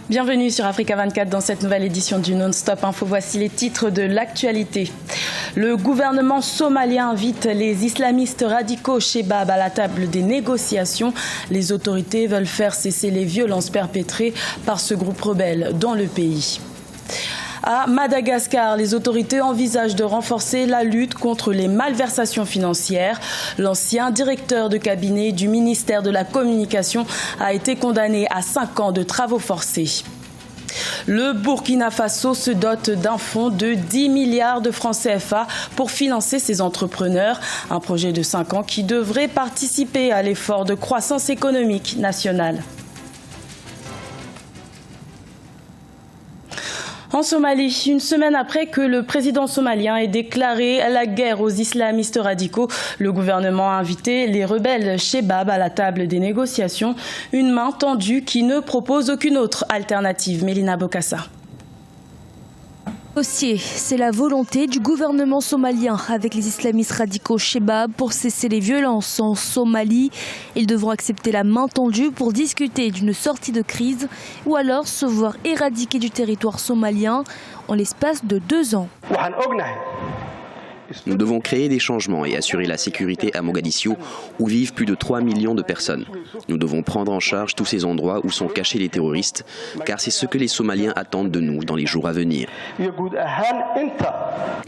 Bienvenue sur Africa 24 dans cette nouvelle édition du Non-Stop Info. Voici les titres de l'actualité. Le gouvernement somalien invite les islamistes radicaux Shebab à la table des négociations. Les autorités veulent faire cesser les violences perpétrées par ce groupe rebelle dans le pays. À Madagascar, les autorités envisagent de renforcer la lutte contre les malversations financières. L'ancien directeur de cabinet du ministère de la Communication a été condamné à 5 ans de travaux forcés. Le Burkina Faso se dote d'un fonds de 10 milliards de francs CFA pour financer ses entrepreneurs. Un projet de 5 ans qui devrait participer à l'effort de croissance économique nationale. En Somalie, une semaine après que le président somalien ait déclaré la guerre aux islamistes radicaux, le gouvernement a invité les rebelles Shebab à la table des négociations. Une main tendue qui ne propose aucune autre alternative. Mélina Bokassa. C'est la volonté du gouvernement somalien avec les islamistes radicaux Shebab pour cesser les violences en Somalie. Ils devront accepter la main tendue pour discuter d'une sortie de crise ou alors se voir éradiquer du territoire somalien en l'espace de 2 ans. Nous devons créer des changements et assurer la sécurité à Mogadiscio, où vivent plus de 3 millions de personnes. Nous devons prendre en charge tous ces endroits où sont cachés les terroristes, car c'est ce que les Somaliens attendent de nous dans les jours à venir.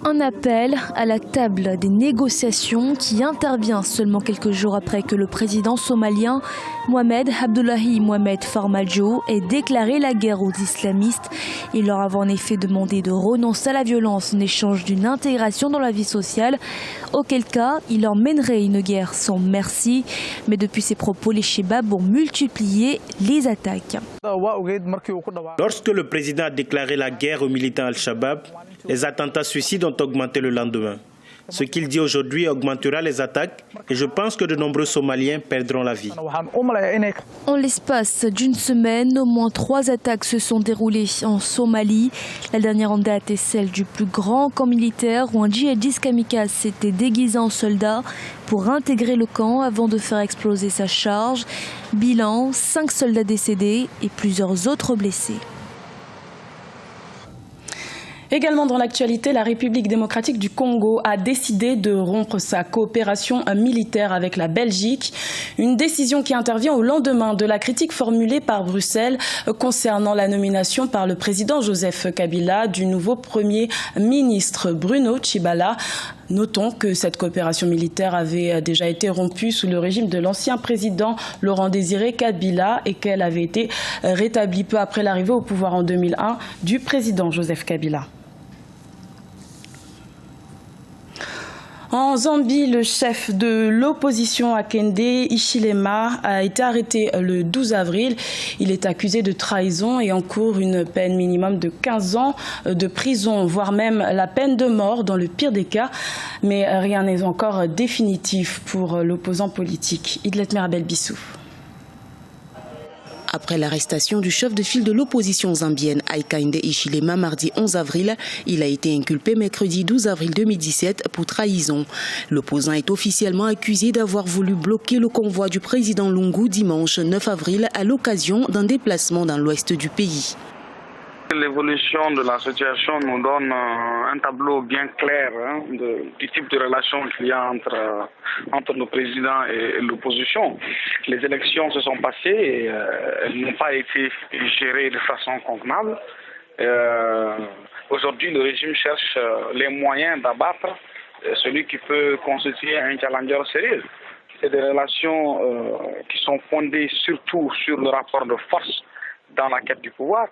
Un appel à la table des négociations qui intervient seulement quelques jours après que le président somalien Mohamed Abdullahi Mohamed Farmajo ait déclaré la guerre aux islamistes. Il leur avait en effet demandé de renoncer à la violence en échange d'une intégration dans la vie sociale, auquel cas il leur mènerait une guerre sans merci. Mais depuis ces propos, les Shebab ont multiplié les attaques. Lorsque le président a déclaré la guerre aux militants Al-Shabaab, les attentats suicides ont augmenté le lendemain. Ce qu'il dit aujourd'hui augmentera les attaques et je pense que de nombreux Somaliens perdront la vie. En l'espace d'une semaine, au moins 3 attaques se sont déroulées en Somalie. La dernière en date est celle du plus grand camp militaire où un djihadiste kamikaze s'était déguisé en soldat pour intégrer le camp avant de faire exploser sa charge. Bilan, 5 soldats décédés et plusieurs autres blessés. Également dans l'actualité, la République démocratique du Congo a décidé de rompre sa coopération militaire avec la Belgique. Une décision qui intervient au lendemain de la critique formulée par Bruxelles concernant la nomination par le président Joseph Kabila du nouveau Premier ministre Bruno Tshibala. Notons que cette coopération militaire avait déjà été rompue sous le régime de l'ancien président Laurent-Désiré Kabila et qu'elle avait été rétablie peu après l'arrivée au pouvoir en 2001 du président Joseph Kabila. En Zambie, le chef de l'opposition Hakainde Hichilema a été arrêté le 12 avril. Il est accusé de trahison et encourt une peine minimum de 15 ans de prison, voire même la peine de mort dans le pire des cas. Mais rien n'est encore définitif pour l'opposant politique. Idlet Mirabel Bissou. Après l'arrestation du chef de file de l'opposition zambienne Hakainde Hichilema mardi 11 avril, il a été inculpé mercredi 12 avril 2017 pour trahison. L'opposant est officiellement accusé d'avoir voulu bloquer le convoi du président Lungu dimanche 9 avril à l'occasion d'un déplacement dans l'ouest du pays. L'évolution de la situation nous donne un tableau bien clair du type de relation qu'il y a entre le président et l'opposition. Les élections se sont passées et elles n'ont pas été gérées de façon convenable. Aujourd'hui, le régime cherche les moyens d'abattre celui qui peut constituer un challenger sérieux. C'est des relations qui sont fondées surtout sur le rapport de force dans la quête du pouvoir.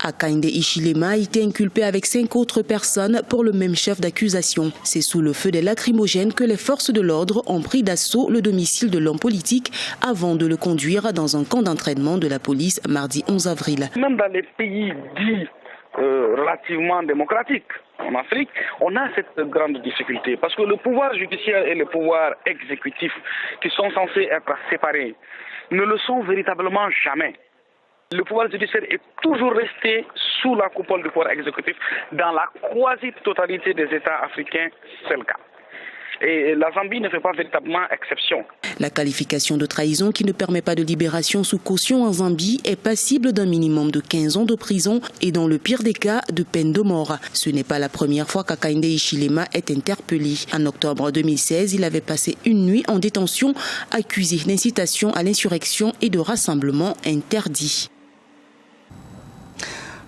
Hakainde Hichilema a été inculpé avec 5 autres personnes pour le même chef d'accusation. C'est sous le feu des lacrymogènes que les forces de l'ordre ont pris d'assaut le domicile de l'homme politique avant de le conduire dans un camp d'entraînement de la police mardi 11 avril. Même dans les pays dits relativement démocratiques en Afrique, on a cette grande difficulté parce que le pouvoir judiciaire et le pouvoir exécutif, qui sont censés être séparés, ne le sont véritablement jamais. Le pouvoir judiciaire est toujours resté sous la coupole du pouvoir exécutif. Dans la quasi-totalité des États africains, c'est le cas. Et la Zambie ne fait pas véritablement exception. La qualification de trahison qui ne permet pas de libération sous caution en Zambie est passible d'un minimum de 15 ans de prison et dans le pire des cas de peine de mort. Ce n'est pas la première fois qu'Hakainde Hichilema est interpellé. En octobre 2016, il avait passé une nuit en détention accusé d'incitation à l'insurrection et de rassemblement interdit.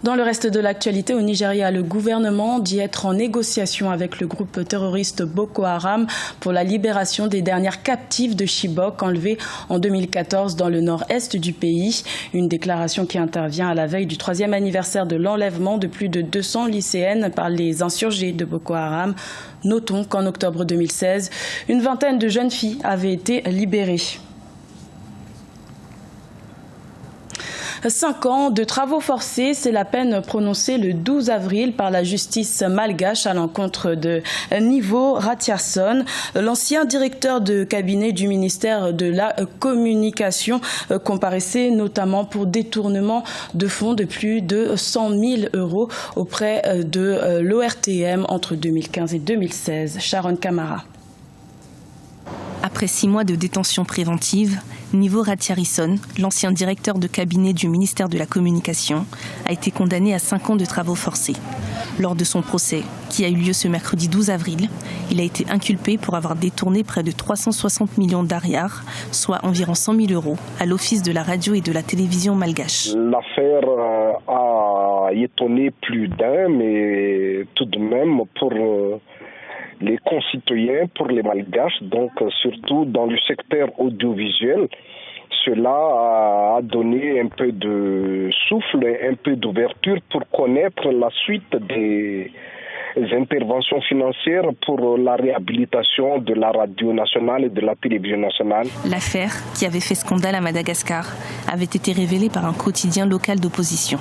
Dans le reste de l'actualité, au Nigeria, le gouvernement dit être en négociation avec le groupe terroriste Boko Haram pour la libération des dernières captives de Chibok enlevées en 2014 dans le nord-est du pays. Une déclaration qui intervient à la veille du 3e anniversaire de l'enlèvement de plus de 200 lycéennes par les insurgés de Boko Haram. Notons qu'en octobre 2016, une vingtaine de jeunes filles avaient été libérées. 5 ans de travaux forcés, c'est la peine prononcée le 12 avril par la justice malgache à l'encontre de Nivo Ratchasson, l'ancien directeur de cabinet du ministère de la Communication, comparaissait notamment pour détournement de fonds de plus de 100 000 € auprès de l'ORTM entre 2015 et 2016. Sharon Kamara. Après 6 mois de détention préventive, Nivo Ratchasson, l'ancien directeur de cabinet du ministère de la Communication, a été condamné à 5 ans de travaux forcés. Lors de son procès, qui a eu lieu ce mercredi 12 avril, il a été inculpé pour avoir détourné près de 360 millions d'ariars, soit environ 100 000 € à l'Office de la radio et de la télévision malgache. L'affaire a étonné plus d'un, mais tout de même pour les concitoyens, pour les malgaches, donc surtout dans le secteur audiovisuel, cela a donné un peu de souffle, un peu d'ouverture pour connaître la suite des interventions financières pour la réhabilitation de la radio nationale et de la télévision nationale. L'affaire, qui avait fait scandale à Madagascar, avait été révélée par un quotidien local d'opposition.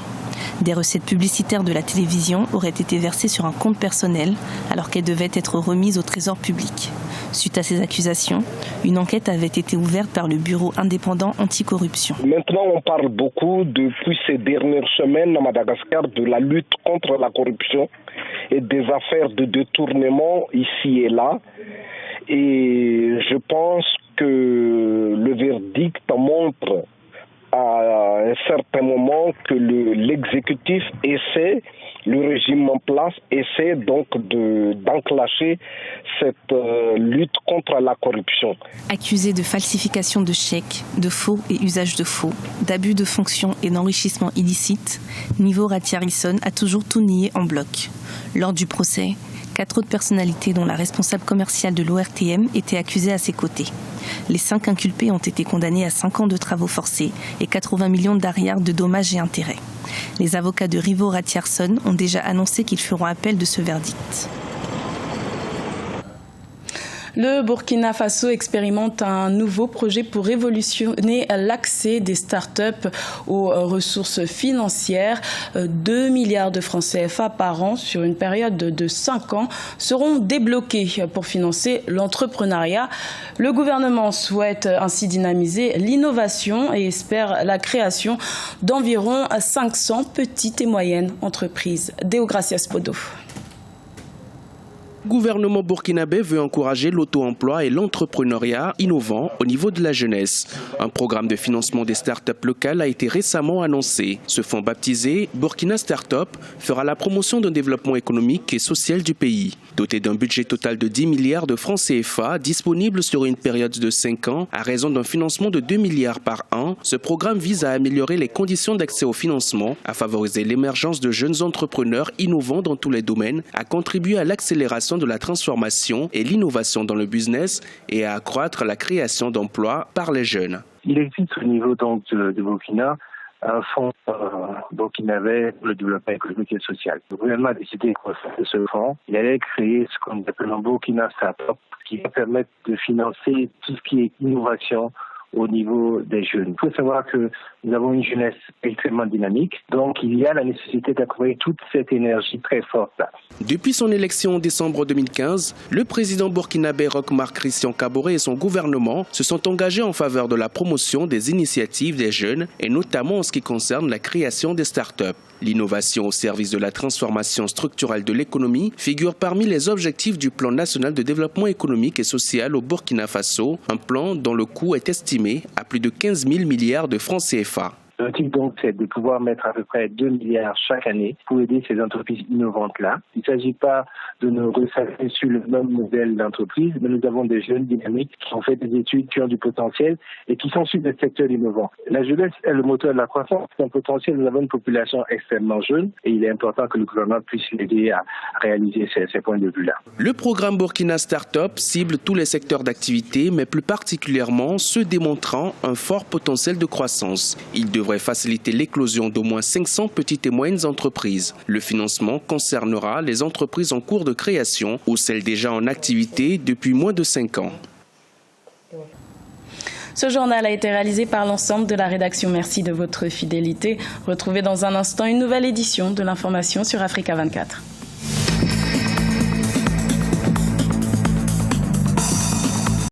Des recettes publicitaires de la télévision auraient été versées sur un compte personnel alors qu'elles devaient être remises au trésor public. Suite à ces accusations, une enquête avait été ouverte par le Bureau indépendant anticorruption. Maintenant, on parle beaucoup depuis ces dernières semaines à Madagascar de la lutte contre la corruption et des affaires de détournement ici et là. Et je pense que le verdict montre à un certain moment que l'exécutif essaie, le régime en place essaie donc d'enclencher cette lutte contre la corruption. Accusé de falsification de chèques, de faux et usage de faux, d'abus de fonction et d'enrichissement illicite, Nivo Ratchasson a toujours tout nié en bloc. Lors du procès, 4 autres personnalités, dont la responsable commerciale de l'ORTM, étaient accusées à ses côtés. Les 5 inculpés ont été condamnés à 5 ans de travaux forcés et 80 millions d'ariars de dommages et intérêts. Les avocats de Nivo Ratchasson ont déjà annoncé qu'ils feront appel de ce verdict. Le Burkina Faso expérimente un nouveau projet pour révolutionner l'accès des startups aux ressources financières. 2 milliards de francs CFA par an sur une période de 5 ans seront débloqués pour financer l'entrepreneuriat. Le gouvernement souhaite ainsi dynamiser l'innovation et espère la création d'environ 500 petites et moyennes entreprises. Deogracias Podo. Le gouvernement burkinabé veut encourager l'auto-emploi et l'entrepreneuriat innovant au niveau de la jeunesse. Un programme de financement des startups locales a été récemment annoncé. Ce fonds baptisé Burkina Startup fera la promotion d'un développement économique et social du pays. Doté d'un budget total de 10 milliards de francs CFA disponible sur une période de 5 ans à raison d'un financement de 2 milliards par an, ce programme vise à améliorer les conditions d'accès au financement, à favoriser l'émergence de jeunes entrepreneurs innovants dans tous les domaines, à contribuer à l'accélération de la transformation et l'innovation dans le business et à accroître la création d'emplois par les jeunes. Il existe au niveau donc de Burkina un fonds burkinabé pour le développement économique et social. Le gouvernement a décidé de ce fonds. Il allait créer ce qu'on appelle un Burkina Startup qui va permettre de financer tout ce qui est innovation au niveau des jeunes. Il faut savoir que nous avons une jeunesse extrêmement dynamique, donc il y a la nécessité d'accompagner toute cette énergie très forte là. Depuis son élection en décembre 2015, le président burkinabé Roch Marc Christian Kaboré et son gouvernement se sont engagés en faveur de la promotion des initiatives des jeunes et notamment en ce qui concerne la création des start-up. L'innovation au service de la transformation structurelle de l'économie figure parmi les objectifs du plan national de développement économique et social au Burkina Faso, un plan dont le coût est estimé à plus de 15 000 milliards de francs CFA. L'objectif donc, c'est de pouvoir mettre à peu près 2 milliards chaque année pour aider ces entreprises innovantes-là. Il ne s'agit pas de nous ressasser sur le même modèle d'entreprise, mais nous avons des jeunes dynamiques qui ont fait des études, qui ont du potentiel et qui sont sur des secteurs innovants. La jeunesse est le moteur de la croissance. C'est un potentiel. Nous avons une population extrêmement jeune et il est important que le gouvernement puisse l'aider à réaliser ces points de vue-là. Le programme Burkina Startup cible tous les secteurs d'activité, mais plus particulièrement ceux démontrant un fort potentiel de croissance. Il devrait faciliter l'éclosion d'au moins 500 petites et moyennes entreprises. Le financement concernera les entreprises en cours de création ou celles déjà en activité depuis moins de 5 ans. Ce journal a été réalisé par l'ensemble de la rédaction. Merci de votre fidélité. Retrouvez dans un instant une nouvelle édition de l'information sur Africa 24.